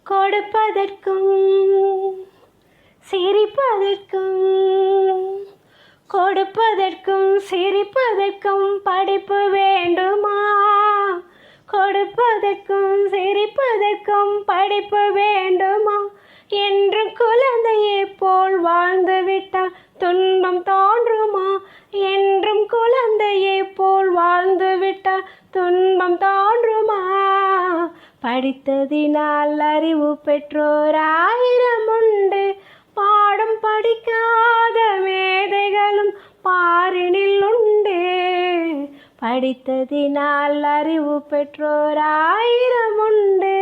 கொடுப்பதற்கும் சிரிப்பதற்கும் கொடுப்பதற்கும் சிரிப்பதற்கும் படிப்பு வேண்டுமா? கொடுப்பதற்கும் சிரிப்பதற்கும் படிப்பு வேண்டுமா? என்று குழந்தையை போல் வாழ்ந்து விட்டால் துன்பம் தோன்றுமா? என்றும் குழந்தையை போல் வாழ்ந்து விட்டால் துன்பம் தோன்றுமா? படித்ததினால் அறிவு பெற்றோர் ஆயிரம் உண்டு, பாடம் படிக்காத மேதைகளும் பாரினில் உண்டு. படித்ததினால் அறிவு பெற்றோர் ஆயிரம் உண்டு.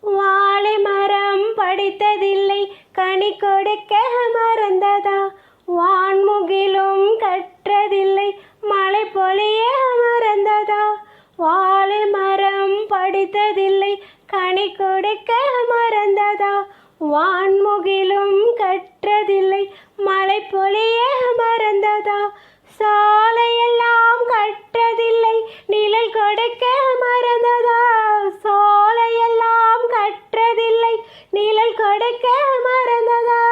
வாழை மரம் படித்ததில்லை, கனி கொடுக்க மறந்ததா? வான்முகிலும் கற்றதில்லை, மழை பொழிய மறந்ததா? வாழை மரம் படித்ததில்லை, கனி கொடுக்க மறந்ததா? வான்முகிலும் கற்றதில்லை, மழை பொழிய மறந்ததா? சாலையெல்லாம் கற்றதில்லை, நிழல் கொடுக்க மறந்ததா? சாலையெல்லாம் கற்றதில்லை, நிழல் கொடுக்க மறந்ததா?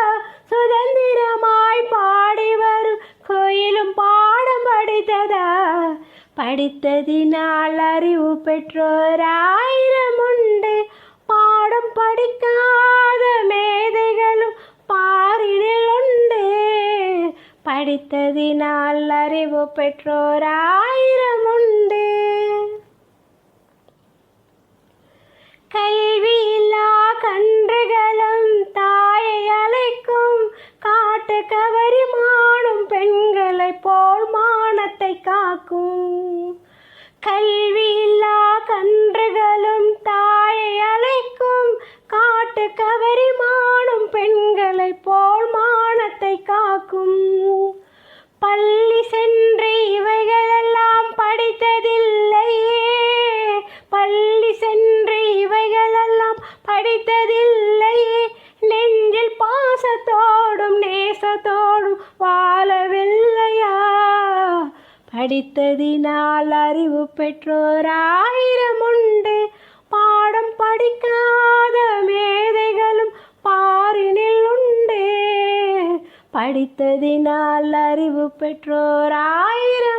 சுதந்திரமாய் பாடி வரும் கோயிலும் பாடம் படித்ததா? படித்ததினால் அறிவு பெற்றோர் ஆயிரம் உண்டு, பாடம் படிக்காத மேதைகளும் பாரினில் உண்டு. படித்ததினால் அறிவு பெற்றோர் ஆயிரம் உண்டு. கல்வியில்லா கன்றுகளும் தாயை அழைக்கும், காட்டு கவரி மானும் பெண்களை போல் மானத்தை காக்கும். கல்வியில்லா கன்றுகளும் தாயை அழைக்கும், காட்டு கவரி மானும் பெண்களை போல் மானத்தை காக்கும். பள்ளி சென்று இவைகளெல்லாம் படித்ததில்லையே, பள்ளி சென்று இவைகளெல்லாம் படித்ததில்லையே, நெஞ்சில் பாசத்தோடும் நேசத்தோடும் வாழவில்லையா? படித்ததினால் அறிவு பெற்றோர் ஆயிரம் உண்டு, பாடம் படிக்காத மேதைகளும் பாரினில் உண்டு. படித்ததினால் அறிவு பெற்றோர் ஆயிரம்